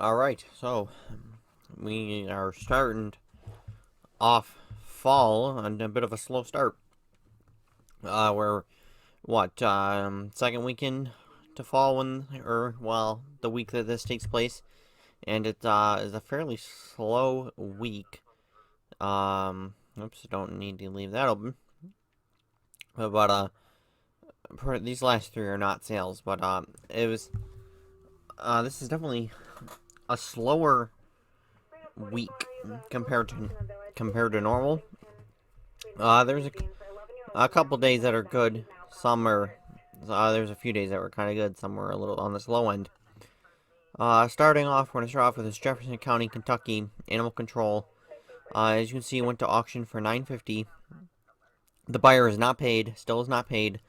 Alright, so we are starting off fall on a bit of a slow start. We're, second weekend to fall the week that this takes place. And it is a fairly slow week. Oops, don't need to leave that open. But, these last three are not sales, but, this is definitely a slower week compared to normal. There's a couple days that are good. There's a few days that were kind of good. Some were a little on the slow end. Starting off, we're going to start off with this Jefferson County, Kentucky animal control. As you can see, it went to auction for $9.50. The buyer is not paid, still is not paid.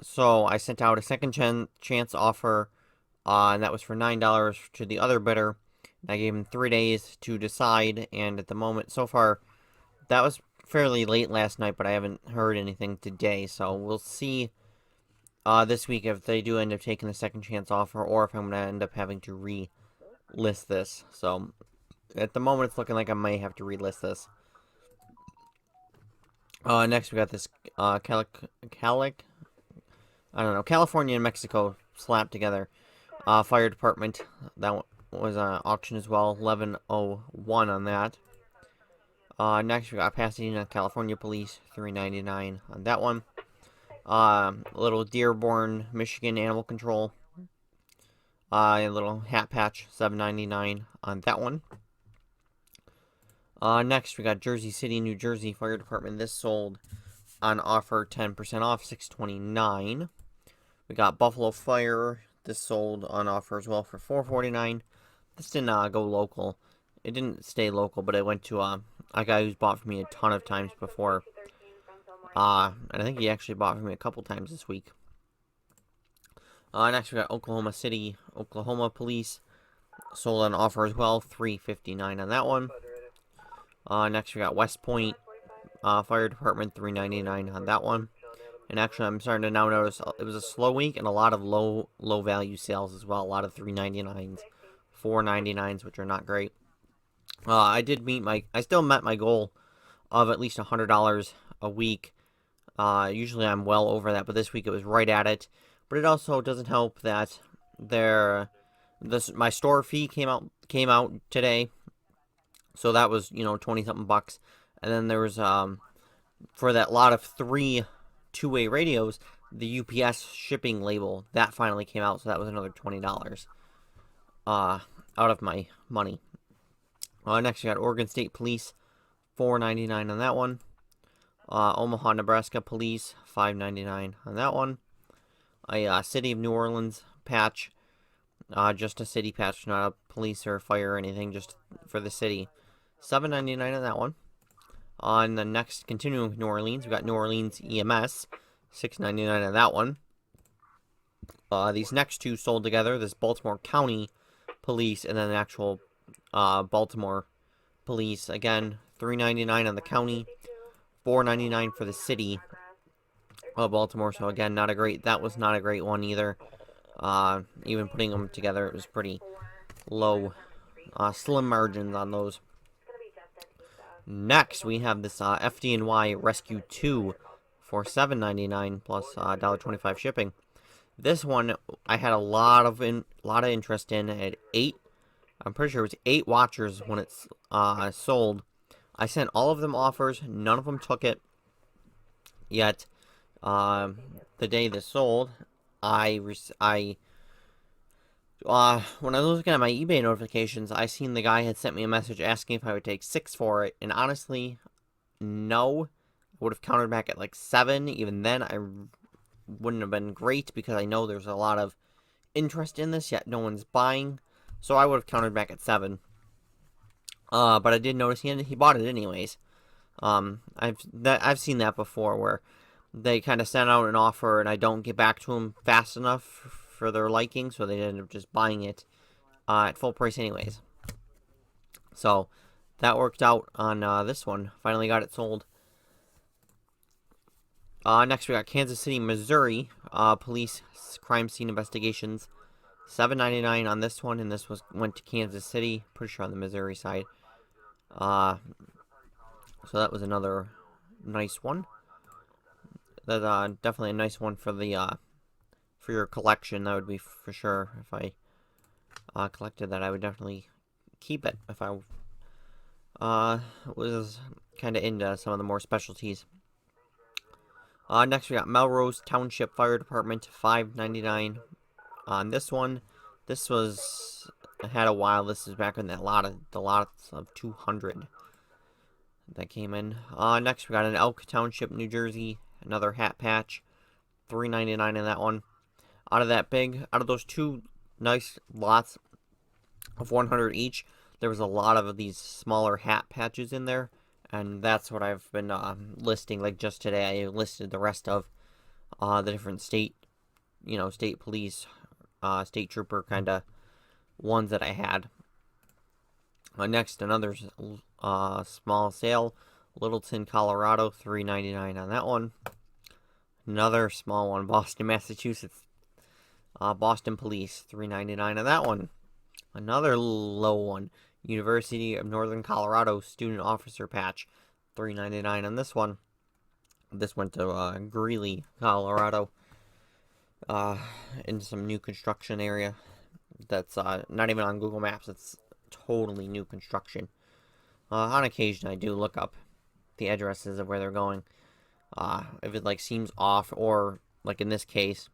So I sent out a second chance offer, and that was for $9 to the other bidder. I gave him 3 days to decide, and at the moment, so far, that was fairly late last night, but I haven't heard anything today, so we'll see this week if they do end up taking the second chance offer, or if I'm going to end up having to relist this. So, at the moment, it's looking like I may have to relist this. Next, we got this California and Mexico slapped together. Fire department, that was an auction as well, 1101 on that. Next, we got Pasadena, California Police, $3.99 on that one. Little Dearborn, Michigan Animal Control. A little hat patch, $7.99 on that one. Next, we got Jersey City, New Jersey Fire Department. This sold on offer, 10% off, $6.29. We got Buffalo Fire. This sold on offer as well for $4.49. This didn't go local. It didn't stay local, but it went to a guy who's bought from me a ton of times before. And I think he actually bought from me a couple times this week. Next, we got Oklahoma City, Oklahoma Police. Sold on offer as well, $3.59 on that one. Next, we got West Point Fire Department, $3.99 on that one. And actually, I'm starting to now notice it was a slow week and a lot of low value sales as well. A lot of $3.99s, $4.99s, which are not great. I still met my goal of at least $100 a week. Usually I'm well over that, but this week it was right at it. But it also doesn't help that my store fee came out today, so that was 20-something bucks. And then there was for that lot of 3 two-way radios, the UPS shipping label that finally came out, so that was another $20 out of my money. Next, we got Oregon State Police, $4.99 on that one. Omaha, Nebraska Police, $5.99 on that one. A City of New Orleans patch, just a city patch, not a police or fire or anything, just for the city, $7.99 on that one. On the next, continuing with New Orleans, we got New Orleans EMS, $6.99 on that one. These next two sold together, this Baltimore County Police and then the actual Baltimore Police. Again, $3.99 on the county, $4.99 for the city of Baltimore. So again, that was not a great one either. Even putting them together, it was pretty low, slim margins on those. Next, we have this FDNY Rescue 2 for $7.99 plus $1.25 shipping. This one I had a lot of interest in. I had 8. I'm pretty sure it was 8 watchers when it's sold. I sent all of them offers. None of them took it. Yet, the day this sold, when I was looking at my eBay notifications, I seen the guy had sent me a message asking if I would take 6 for it, and honestly, no. I would have countered back at like 7. Even then, I wouldn't have been great because I know there's a lot of interest in this, yet no one's buying. So I would have countered back at 7. But I did notice he bought it anyways. I've seen that before where they kind of send out an offer and I don't get back to them fast enough for their liking, so they end up just buying it at full price anyways. So that worked out on this one. Finally got it sold. Next we got Kansas City, Missouri. Police crime scene investigations, $7.99 on this one, and this went to Kansas City. Pretty sure on the Missouri side. So that was another nice one. That definitely a nice one for the for your collection. That would be for sure. If I collected that, I would definitely keep it if I was kind of into some of the more specialties. Next we got Melrose Township Fire Department, $5.99 on this one. This was had a while. This is back in the lots of 200 that came in. Next we got an Elk Township, New Jersey, another hat patch, $3.99 in that one. Out of those two nice lots of 100 each, there was a lot of these smaller hat patches in there, and that's what I've been listing. Like just today, I listed the rest of the different state police, state trooper kind of ones that I had. Next, another small sale, Littleton, Colorado, $3.99 on that one. Another small one, Boston, Massachusetts, Boston Police, $3.99 on that one. Another low one, University of Northern Colorado Student Officer Patch, $3.99 on this one. This went to Greeley, Colorado, in some new construction area. That's not even on Google Maps. It's totally new construction. On occasion, I do look up the addresses of where they're going. If it seems off, or like in this case,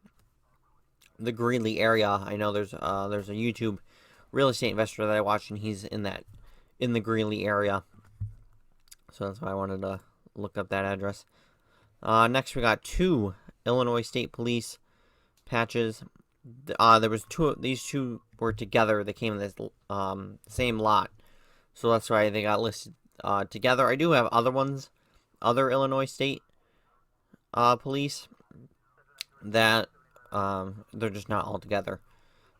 the Greeley area. I know there's a YouTube real estate investor that I watch, and he's in the Greeley area. So that's why I wanted to look up that address. Next, we got two Illinois State Police patches. There was two. These two were together. They came in this same lot, so that's why they got listed together. I do have other ones, other Illinois State Police that they're just not all together.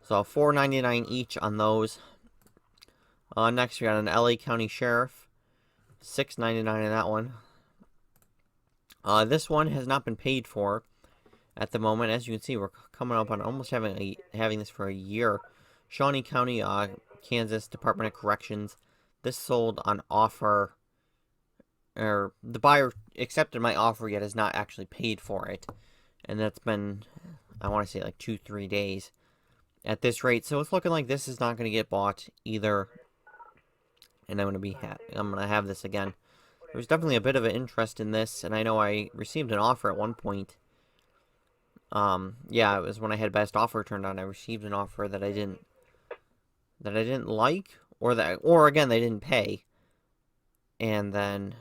So $4.99 each on those. Next we got an LA County Sheriff, $6.99 in that one. This one has not been paid for at the moment. As you can see, we're coming up on almost having this for a year. Shawnee County, Kansas Department of Corrections. This sold on offer, or the buyer accepted my offer yet has not actually paid for it, and that's been, I want to say, 2-3 days at this rate. So it's looking like this is not going to get bought either, and I'm going to have this again. There was definitely a bit of an interest in this, and I know I received an offer at one point. Yeah, it was when I had best offer turned on. I received an offer that I didn't like, or again, they didn't pay, and then,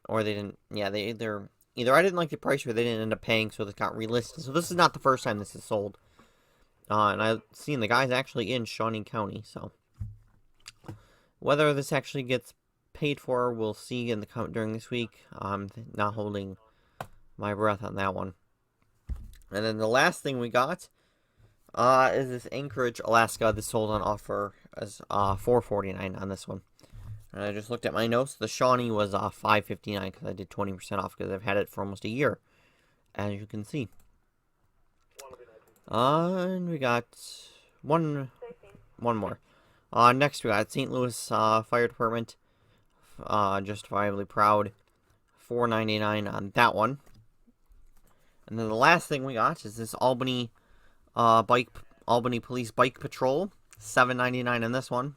or they didn't, yeah, they either I didn't like the price, or they didn't end up paying, so this got relisted. So this is not the first time this is sold. And I've seen the guy's actually in Shawnee County, so whether this actually gets paid for, we'll see during this week. I'm not holding my breath on that one. And then the last thing we got is this Anchorage, Alaska. This sold on offer as $4.49 on this one. And I just looked at my notes. The Shawnee was $5.59 because I did 20% off because I've had it for almost a year, as you can see. And we got one more. Next we got St. Louis Fire Department. Justifiably Proud, $4.99 on that one. And then the last thing we got is this Albany Police Bike Patrol, $7.99 on this one.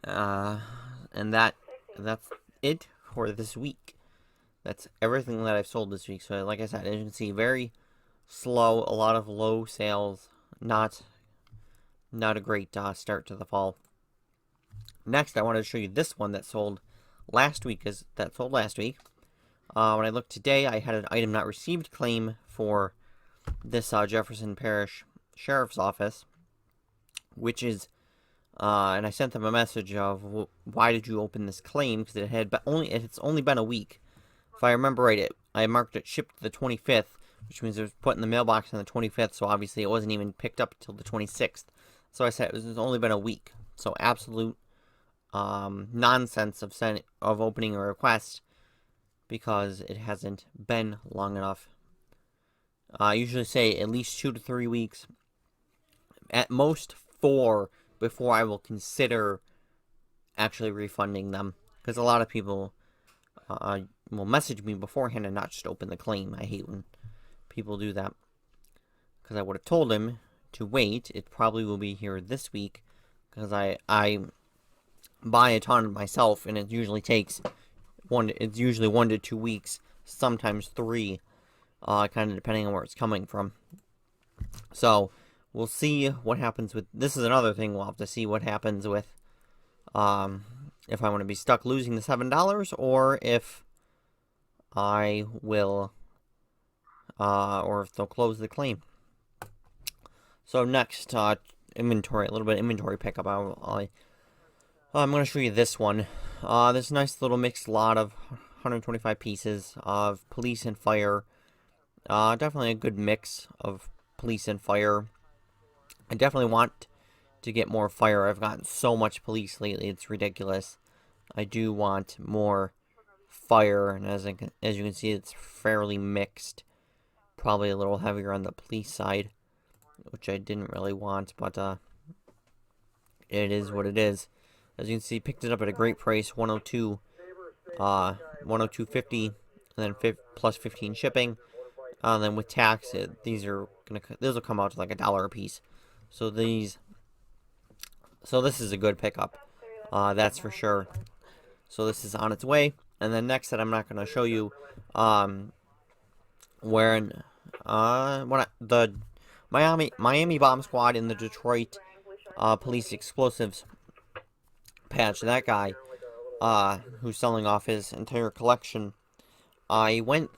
And that's it for this week. That's everything that I've sold this week. So like I said, as you can see, very slow, a lot of low sales, not a great start to the fall. Next, I wanted to show you this one that sold last week. When I looked today, I had an item not received claim for this Jefferson Parish Sheriff's Office, which is, and I sent them a message of, why did you open this claim? Because it's only been a week. If I remember right, I marked it shipped the 25th, which means it was put in the mailbox on the 25th, so obviously it wasn't even picked up until the 26th. So I said it's only been a week. So absolute nonsense of opening a request because it hasn't been long enough. I usually say at least 2 to 3 weeks. at most 4 before I will consider actually refunding them. Because a lot of people will message me beforehand and not just open the claim. I hate when people do that. Because I would have told him to wait. It probably will be here this week. Because I buy a ton myself, and it usually takes it's usually 1 to 2 weeks, sometimes 3, kind of depending on where it's coming from. So we'll see what happens with this. Is another thing we'll have to see what happens with if I want to be stuck losing the $7, or if I will or if they'll close the claim. So next, inventory, a little bit of inventory pickup. I'm going to show you this one. This nice little mixed lot of 125 pieces of police and fire. Definitely a good mix of police and fire. I definitely want to get more fire. I've gotten so much police lately, it's ridiculous. I do want more fire, and as you can see, it's fairly mixed. Probably a little heavier on the police side, which I didn't really want, but it is what it is. As you can see, picked it up at a great price, $102.50, and then plus 15 shipping. And then with tax, these will come out to like $1 a piece. So this is a good pickup, that's for sure. So this is on its way. And then next, that I'm not going to show you, the Miami Bomb Squad in the Detroit Police Explosives patch. That guy, who's selling off his entire collection. I went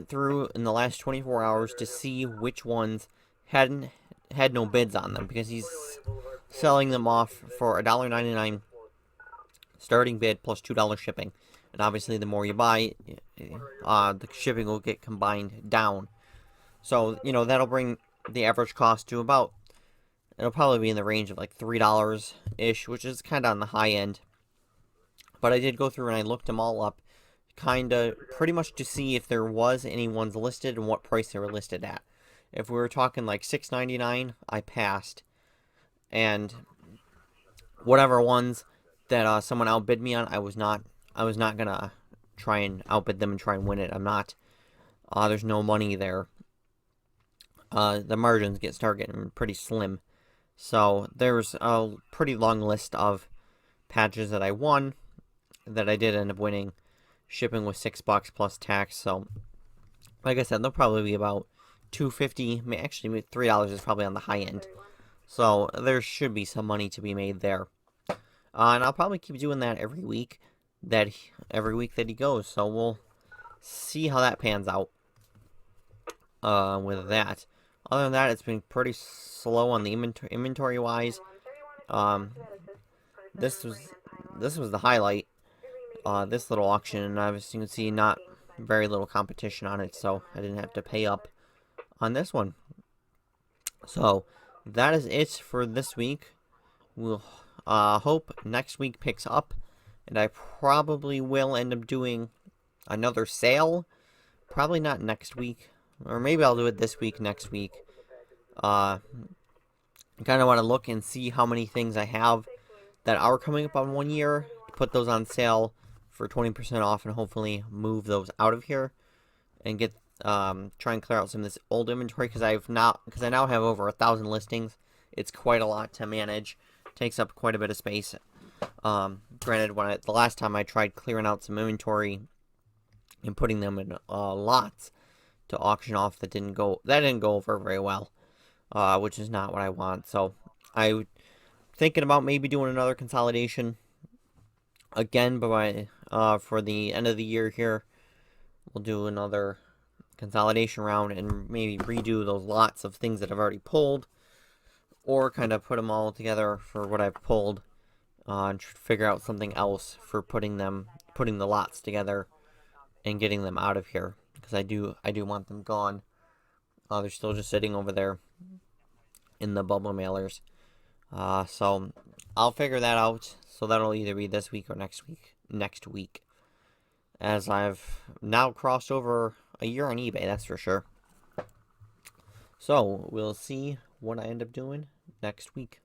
through in the last 24 hours to see which ones had no bids on them, because he's selling them off for $1.99 starting bid plus $2 shipping. And obviously, the more you buy, the shipping will get combined down. So, that'll bring the average cost to about, it'll probably be in the range of like $3-ish, which is kind of on the high end. But I did go through and I looked them all up, pretty much to see if there was any ones listed and what price they were listed at. If we were talking like $6.99, I passed. And whatever ones that someone outbid me on, I was not gonna try and outbid them and try and win it. I'm not. There's no money there. The margins start getting pretty slim. So there's a pretty long list of patches that I won, that I did end up winning. Shipping was $6 plus tax. So, like I said, they'll probably be about $2.50. Actually, $3 is probably on the high end. So there should be some money to be made there. And I'll probably keep doing that every week that he goes. So we'll see how that pans out with that. Other than that, it's been pretty slow on the inventory wise. This was the highlight. This little auction, and obviously you can see not very little competition on it, so I didn't have to pay up on this one. So that is it for this week. We'll hope next week picks up, and I probably will end up doing another sale. Probably not next week, or maybe I'll do it this week, next week. I kind of want to look and see how many things I have that are coming up on 1 year, put those on sale for 20% off, and hopefully move those out of here and get try and clear out some of this old inventory, because I now have over 1,000 listings. It's quite a lot to manage. Takes up quite a bit of space. Granted, the last time I tried clearing out some inventory and putting them in lots to auction off, that didn't go over very well, which is not what I want. So I'm thinking about maybe doing another consolidation again, but for the end of the year here, we'll do another consolidation round and maybe redo those lots of things that I've already pulled, or kind of put them all together for what I've pulled, and figure out something else for putting the lots together and getting them out of here, because I do want them gone. They're still just sitting over there in the bubble mailers. So I'll figure that out. So that'll either be this week or next week. As I've now crossed over a year on eBay, that's for sure. So we'll see what I end up doing next week.